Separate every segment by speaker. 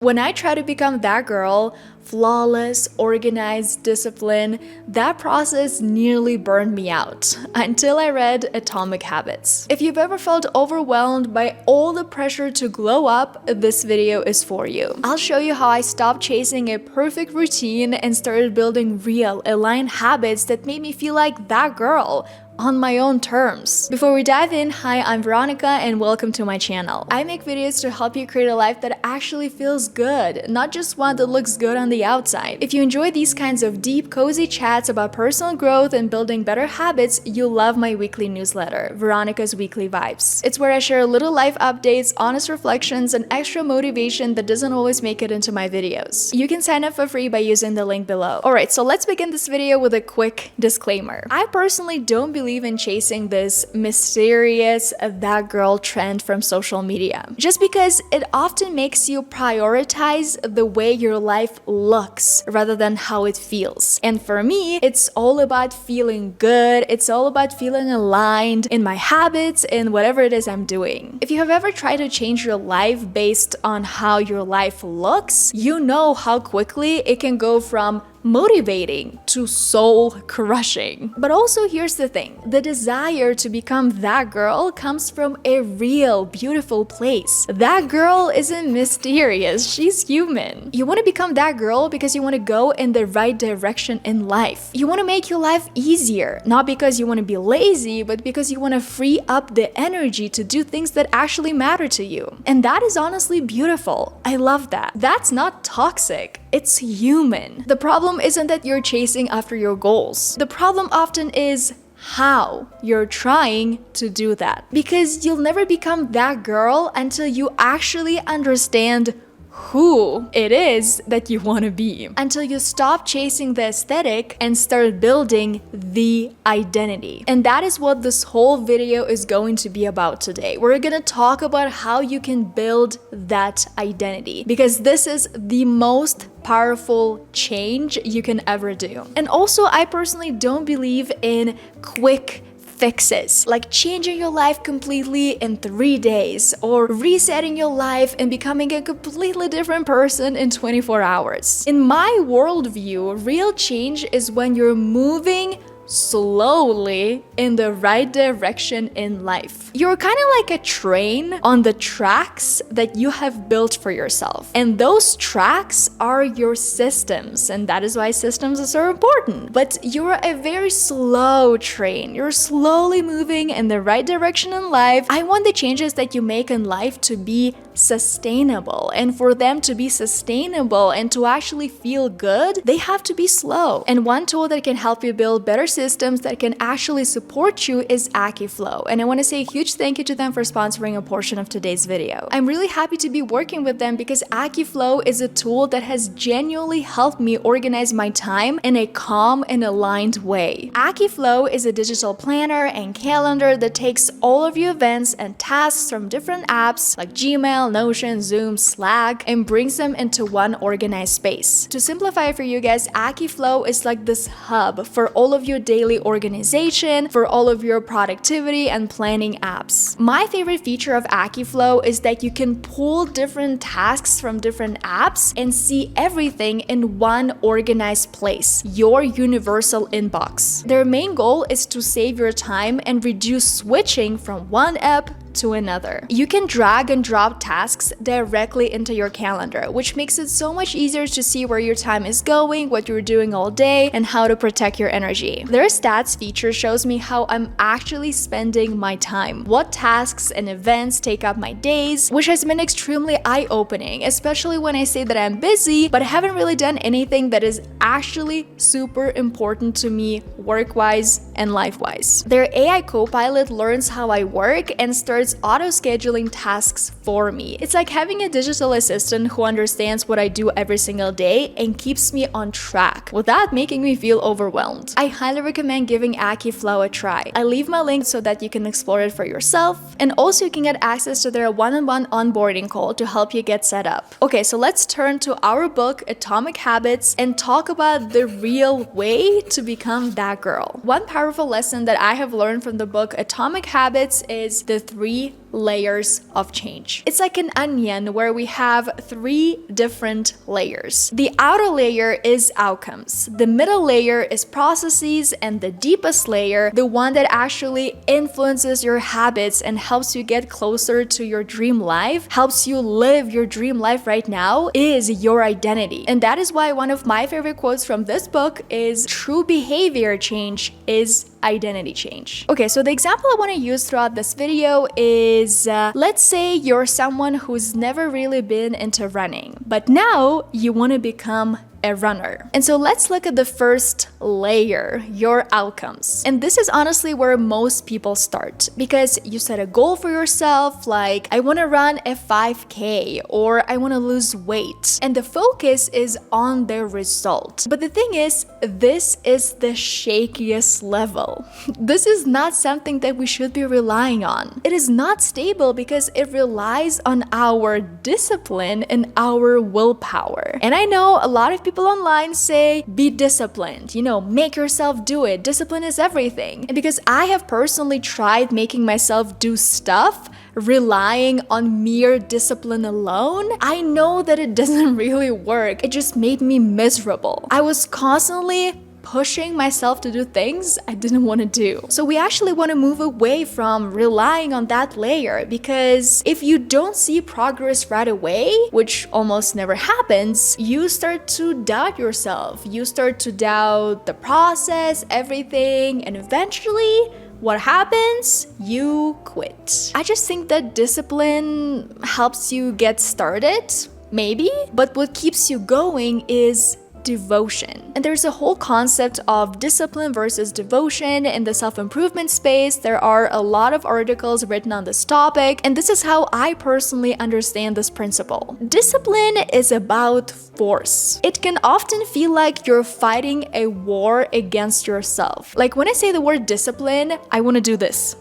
Speaker 1: When I try to become that girl, flawless, organized, disciplined, that process nearly burned me out until I read Atomic Habits. If you've ever felt overwhelmed by all the pressure to glow up, this video is for you. I'll show you how I stopped chasing a perfect routine and started building real, aligned habits that made me feel like that girl on my own terms. Before we dive in, hi, I'm Veronika and welcome to my channel. I make videos to help you create a life that actually feels good, not just one that looks good on the outside. If you enjoy these kinds of deep, cozy chats about personal growth and building better habits, you'll love my weekly newsletter, Veronika's Weekly Vibes. It's where I share little life updates, honest reflections, and extra motivation that doesn't always make it into my videos. You can sign up for free by using the link below. Alright, so let's begin this video with a quick disclaimer. I personally don't believe in chasing this mysterious that girl trend from social media, just because it often makes you prioritize the way your life looks rather than how it feels. And for me, it's all about feeling good, it's all about feeling aligned in my habits and whatever it is I'm doing. If you have ever tried to change your life based on how your life looks, you know how quickly it can go from motivating to soul crushing. But also here's the thing, the desire to become that girl comes from a real beautiful place. That girl isn't mysterious, she's human. You want to become that girl because you want to go in the right direction in life. You want to make your life easier, not because you want to be lazy, but because you want to free up the energy to do things that actually matter to you. And that is honestly beautiful. I love that. That's not toxic, it's human. The problem isn't that you're chasing after your goals. The problem often is how you're trying to do that. Because you'll never become that girl until you actually understand who it is that you want to be, until you stop chasing the aesthetic and start building the identity. And that is what this whole video is going to be about today. We're gonna talk about how you can build that identity, because this is the most powerful change you can ever do. And also, I personally don't believe in quick fixes, like changing your life completely in 3 days or resetting your life and becoming a completely different person in 24 hours. In my worldview, real change is when you're moving slowly in the right direction in life. You're kind of like a train on the tracks that you have built for yourself. And those tracks are your systems, and that is why systems are so important. But you're a very slow train. You're slowly moving in the right direction in life. I want the changes that you make in life to be sustainable, and for them to be sustainable and to actually feel good, they have to be slow. And one tool that can help you build better systems that can actually support you is Akiflow, and I want to say a huge thank you to them for sponsoring a portion of today's video. I'm really happy to be working with them because Akiflow is a tool that has genuinely helped me organize my time in a calm and aligned way. Akiflow is a digital planner and calendar that takes all of your events and tasks from different apps like Gmail, Notion, Zoom, Slack, and brings them into one organized space. To simplify for you guys, Akiflow is like this hub for all of your daily organization, for all of your productivity and planning apps. My favorite feature of Akiflow is that you can pull different tasks from different apps and see everything in one organized place, your universal inbox. Their main goal is to save your time and reduce switching from one app to another. You can drag and drop tasks directly into your calendar, which makes it so much easier to see where your time is going, what you're doing all day, and how to protect your energy. Their stats feature shows me how I'm actually spending my time, what tasks and events take up my days, which has been extremely eye-opening, especially when I say that I'm busy, but I haven't really done anything that is actually super important to me work-wise and life-wise. Their AI co-pilot learns how I work and starts auto-scheduling tasks for me. It's like having a digital assistant who understands what I do every single day and keeps me on track without making me feel overwhelmed. I highly recommend giving Akiflow a try. I leave my link so that you can explore it for yourself, and also you can get access to their one-on-one onboarding call to help you get set up. Okay, so let's turn to our book Atomic Habits and talk about the real way to become that girl. One powerful lesson that I have learned from the book Atomic Habits is the 3 layers of change. It's like an onion where we have 3 different layers. The outer layer is outcomes, the middle layer is processes, and the deepest layer, the one that actually influences your habits and helps you get closer to your dream life, helps you live your dream life right now, is your identity. And that is why one of my favorite quotes from this book is true behavior change is identity change. Okay, so the example I want to use throughout this video is let's say you're someone who's never really been into running, but now you want to become a runner. And so let's look at the first layer, your outcomes. And this is honestly where most people start, because you set a goal for yourself, like I want to run a 5K or I want to lose weight, and the focus is on the result. But the thing is, this is the shakiest level. This is not something that we should be relying on. It is not stable because it relies on our discipline and our willpower. And I know a lot of people online say, be disciplined, make yourself do it. Discipline is everything. And because I have personally tried making myself do stuff relying on mere discipline alone, I know that it doesn't really work. It just made me miserable. I was constantly pushing myself to do things I didn't want to do. So we actually want to move away from relying on that layer, because if you don't see progress right away, which almost never happens, you start to doubt yourself. You start to doubt the process, everything, and eventually what happens? You quit. I just think that discipline helps you get started, maybe, but what keeps you going is devotion. And there's a whole concept of discipline versus devotion in the self-improvement space. There are a lot of articles written on this topic, and this is how I personally understand this principle. Discipline is about force. It can often feel like you're fighting a war against yourself. Like when I say the word discipline, I want to do this.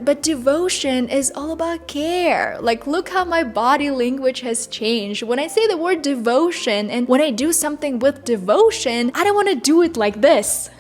Speaker 1: But devotion is all about care. Like, look how my body language has changed. When I say the word devotion and when I do something with devotion, I don't want to do it like this.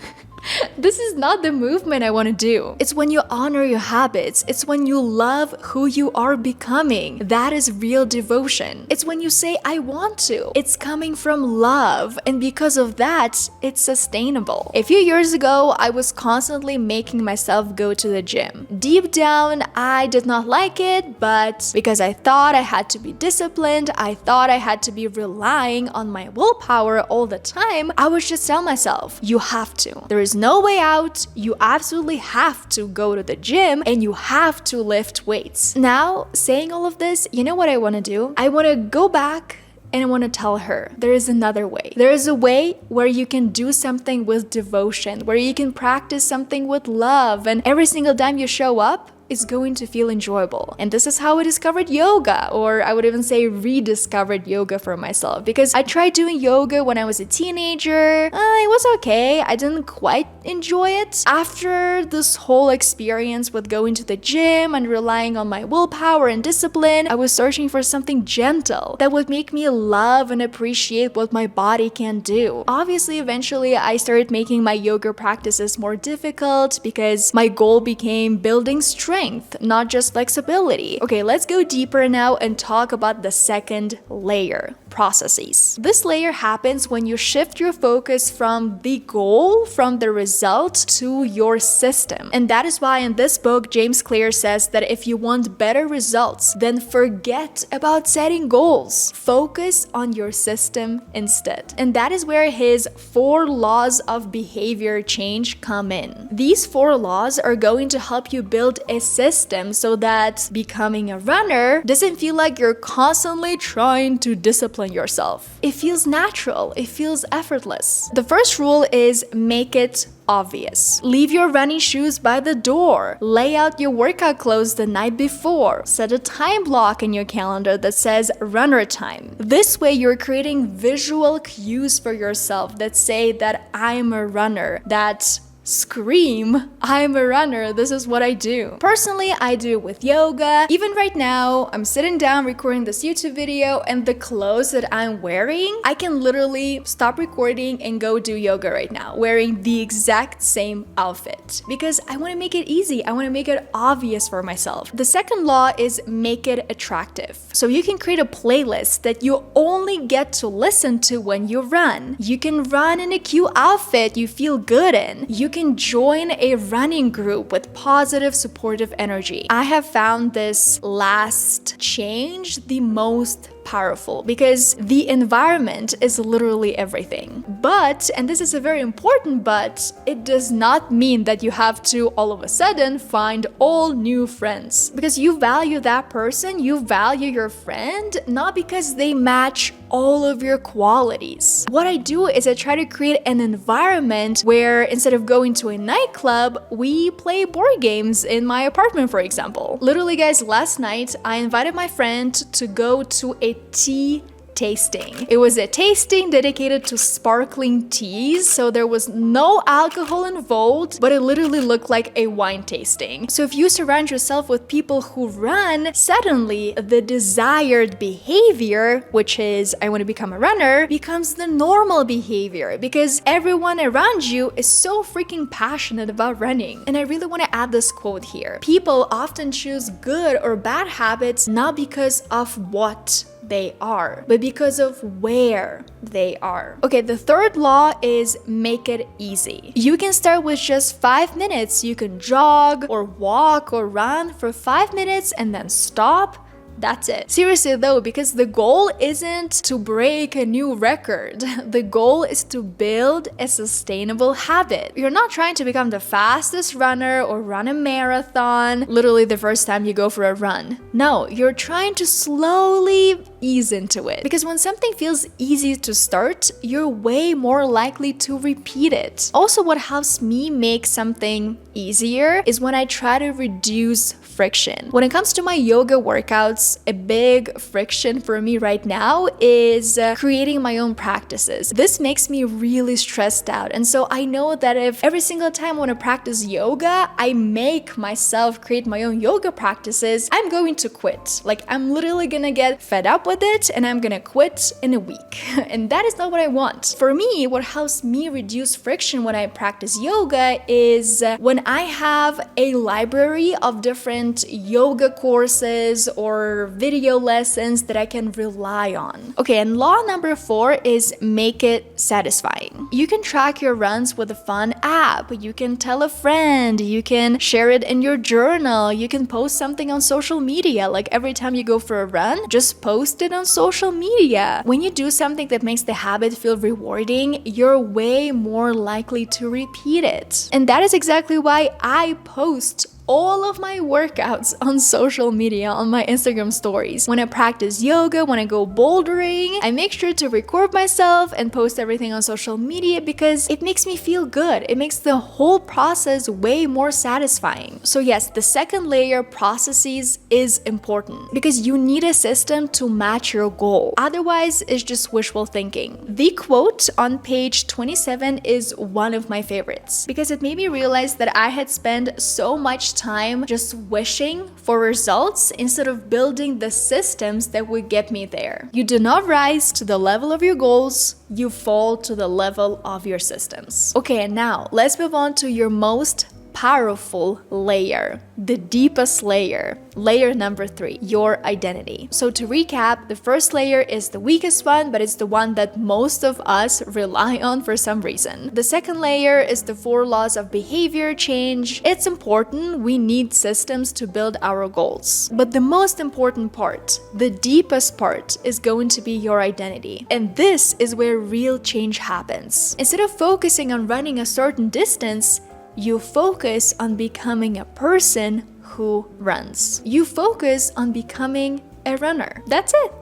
Speaker 1: This is not the movement I want to do. It's when you honor your habits. It's when you love who you are becoming. That is real devotion. It's when you say, I want to. It's coming from love. And because of that, it's sustainable. A few years ago, I was constantly making myself go to the gym. Deep down, I did not like it, but because I thought I had to be disciplined, I thought I had to be relying on my willpower all the time, I would just tell myself, you have to. There is no way out. You absolutely have to go to the gym and you have to lift weights. Now, saying all of this, you know what I want to do? I want to go back and I want to tell her there is another way. There is a way where you can do something with devotion, where you can practice something with love, and every single time you show up, is going to feel enjoyable. And this is how I discovered yoga, or I would even say rediscovered yoga for myself, because I tried doing yoga when I was a teenager. It was okay. I didn't quite enjoy it. After this whole experience with going to the gym and relying on my willpower and discipline, I was searching for something gentle that would make me love and appreciate what my body can do. Obviously, eventually, I started making my yoga practices more difficult because my goal became building strength, not just flexibility. Okay, let's go deeper now and talk about the second layer, processes. This layer happens when you shift your focus from the goal, from the result, to your system. And that is why in this book, James Clear says that if you want better results, then forget about setting goals. Focus on your system instead. And that is where his 4 laws of behavior change come in. These 4 laws are going to help you build a system so that becoming a runner doesn't feel like you're constantly trying to discipline yourself. It feels natural. It feels effortless. The first rule is make it obvious. Leave your running shoes by the door. Lay out your workout clothes the night before. Set a time block in your calendar that says runner time. This way you're creating visual cues for yourself that say that I'm a runner, that scream, I'm a runner, this is what I do. Personally, I do it with yoga. Even right now, I'm sitting down recording this YouTube video, and the clothes that I'm wearing, I can literally stop recording and go do yoga right now, wearing the exact same outfit, because I want to make it easy. I want to make it obvious for myself. The second law is make it attractive. So you can create a playlist that you only get to listen to when you run. You can run in a cute outfit you feel good in. You can join a running group with positive, supportive energy. I have found this last change the most powerful because the environment is literally everything. But, and this is a very important but, it does not mean that you have to all of a sudden find all new friends. Because you value that person, you value your friend, not because they match all of your qualities. What I do is I try to create an environment where instead of going to a nightclub, we play board games in my apartment, for example. Literally, guys, last night I invited my friend to go to a tea tasting. It was a tasting dedicated to sparkling teas, so there was no alcohol involved, but it literally looked like a wine tasting. So if you surround yourself with people who run, suddenly the desired behavior, which is I want to become a runner, becomes the normal behavior because everyone around you is so freaking passionate about running. And I really want to add this quote here. People often choose good or bad habits not because of what they are, but because of where they are. Okay, the third law is make it easy. You can start with just 5 minutes. You can jog or walk or run for 5 minutes and then stop. That's it. Seriously though, because the goal isn't to break a new record. The goal is to build a sustainable habit. You're not trying to become the fastest runner or run a marathon literally the first time you go for a run. No, you're trying to slowly ease into it. Because when something feels easy to start, you're way more likely to repeat it. Also, what helps me make something easier is when I try to reduce friction. When it comes to my yoga workouts, a big friction for me right now is creating my own practices. This makes me really stressed out. And so I know that if every single time I want to practice yoga, I make myself create my own yoga practices, I'm going to quit. Like, I'm literally gonna get fed up with it and I'm gonna quit in a week. And that is not what I want. For me, what helps me reduce friction when I practice yoga is when I have a library of different yoga courses or video lessons that I can rely on. Okay, and law number 4 is make it satisfying. You can track your runs with a fun app. You can tell a friend. You can share it in your journal. You can post something on social media. Like every time you go for a run, just post it on social media. When you do something that makes the habit feel rewarding, you're way more likely to repeat it. And that is exactly why I post all of my workouts on social media, on my Instagram stories. When I practice yoga, when I go bouldering, I make sure to record myself and post everything on social media because it makes me feel good. It makes the whole process way more satisfying. So yes, the second layer, processes, is important because you need a system to match your goal. Otherwise, it's just wishful thinking. The quote on page 27 is one of my favorites because it made me realize that I had spent so much time just wishing for results instead of building the systems that would get me there. You do not rise to the level of your goals, you fall to the level of your systems. Okay, and now let's move on to your most powerful layer, the deepest layer. Layer number 3, your identity. So to recap, the first layer is the weakest one, but it's the one that most of us rely on for some reason. The second layer is the 4 laws of behavior change. It's important, we need systems to build our goals. But the most important part, the deepest part, is going to be your identity. And this is where real change happens. Instead of focusing on running a certain distance, you focus on becoming a person who runs. You focus on becoming a runner. That's it.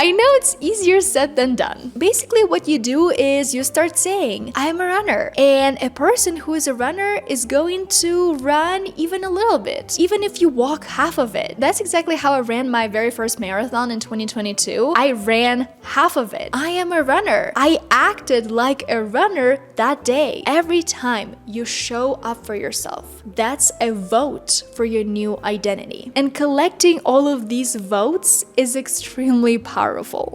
Speaker 1: I know it's easier said than done. Basically, what you do is you start saying, I'm a runner. And a person who is a runner is going to run even a little bit, even if you walk half of it. That's exactly how I ran my very first marathon in 2022. I ran half of it. I am a runner. I acted like a runner that day. Every time you show up for yourself, that's a vote for your new identity. And collecting all of these votes is extremely powerful.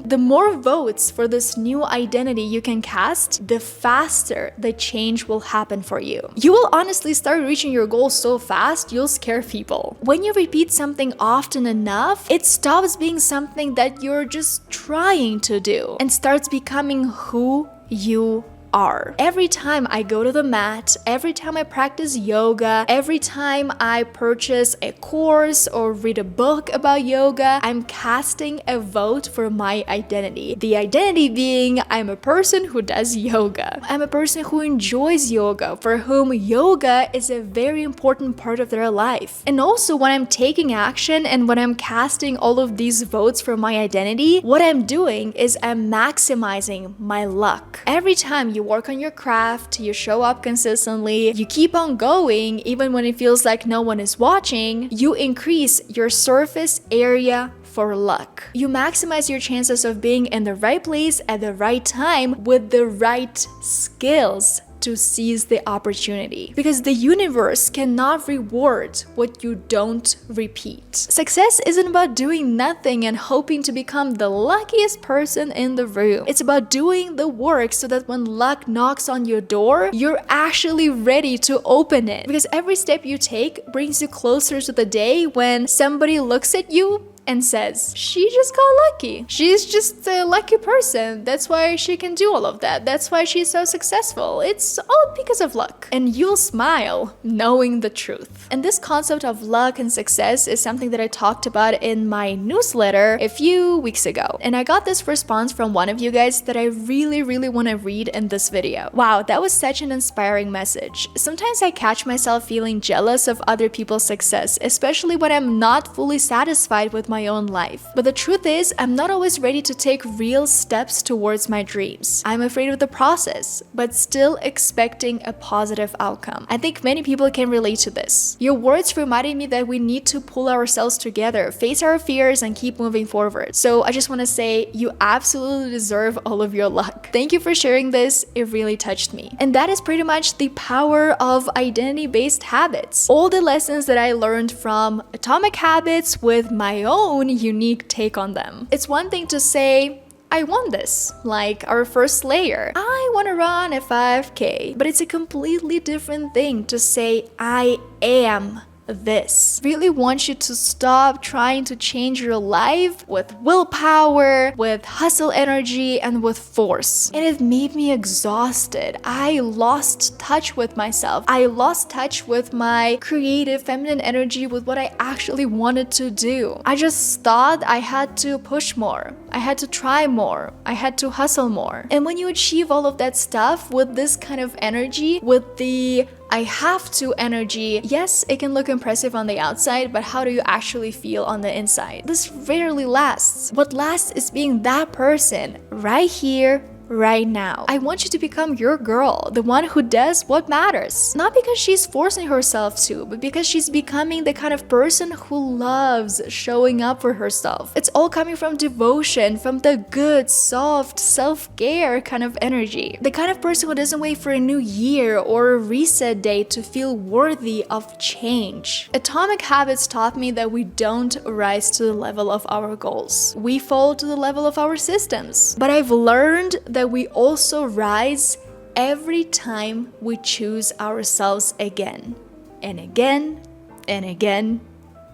Speaker 1: The more votes for this new identity you can cast, the faster the change will happen for you. You will honestly start reaching your goals so fast, you'll scare people. When you repeat something often enough, it stops being something that you're just trying to do and starts becoming who you are. Every time I go to the mat, every time I practice yoga, every time I purchase a course or read a book about yoga, I'm casting a vote for my identity. The identity being I'm a person who does yoga. I'm a person who enjoys yoga, for whom yoga is a very important part of their life. And also when I'm taking action and when I'm casting all of these votes for my identity, what I'm doing is I'm maximizing my luck. Every time you work on your craft, you show up consistently, you keep on going even when it feels like no one is watching, you increase your surface area for luck. You maximize your chances of being in the right place at the right time with the right skills to seize the opportunity, because the universe cannot reward what you don't repeat. Success isn't about doing nothing and hoping to become the luckiest person in the room. It's about doing the work so that when luck knocks on your door, you're actually ready to open it, because every step you take brings you closer to the day when somebody looks at you and says, she just got lucky. She's just a lucky person. That's why she can do all of that. That's why she's so successful. It's all because of luck. And you'll smile knowing the truth. And this concept of luck and success is something that I talked about in my newsletter a few weeks ago. And I got this response from one of you guys that I really want to read in this video. Wow, that was such an inspiring message. Sometimes I catch myself feeling jealous of other people's success, especially when I'm not fully satisfied with my own life. But the truth is, I'm not always ready to take real steps towards my dreams. I'm afraid of the process, but still expecting a positive outcome. I think many people can relate to this. Your words reminded me that we need to pull ourselves together, face our fears, and keep moving forward. So I just want to say, you absolutely deserve all of your luck. Thank you for sharing this. It really touched me. And that is pretty much the power of identity-based habits. All the lessons that I learned from Atomic Habits with my own unique take on them. It's one thing to say, I want this, like our first layer. I want to run a 5K, but it's a completely different thing to say, I am this. Really want you to stop trying to change your life with willpower, with hustle energy, and with force. And it made me exhausted. I lost touch with myself. I lost touch with my creative feminine energy, with what I actually wanted to do. I just thought I had to push more. I had to try more. I had to hustle more. And when you achieve all of that stuff with this kind of energy, with the I have to energy, yes, it can look impressive on the outside, but how do you actually feel on the inside? This rarely lasts. What lasts is being that person right here, right now. I want you to become your girl, the one who does what matters. Not because she's forcing herself to, but because she's becoming the kind of person who loves showing up for herself. It's all coming from devotion, from the good, soft, self-care kind of energy. The kind of person who doesn't wait for a new year or a reset day to feel worthy of change. Atomic Habits taught me that we don't rise to the level of our goals. We fall to the level of our systems. But I've learned that we also rise every time we choose ourselves again and again and again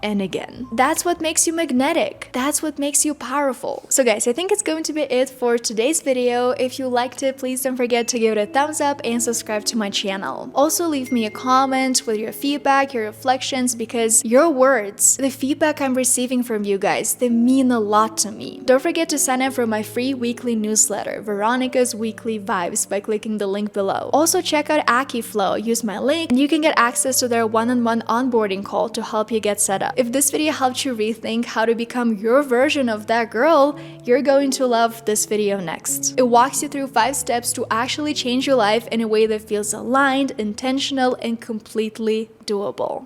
Speaker 1: and again. That's what makes you magnetic. That's what makes you powerful. So guys, I think it's going to be it for today's video. If you liked it, please don't forget to give it a thumbs up and subscribe to my channel. Also, leave me a comment with your feedback, your reflections, because your words, the feedback I'm receiving from you guys, they mean a lot to me. Don't forget to sign up for my free weekly newsletter, Veronika's Weekly Vibes, by clicking the link below. Also, check out Akiflow. Use my link and you can get access to their one-on-one onboarding call to help you get set up. idea. If this video helped you rethink how to become your version of that girl, you're going to love this video next. It walks you through 5 steps to actually change your life in a way that feels aligned, intentional, and completely doable.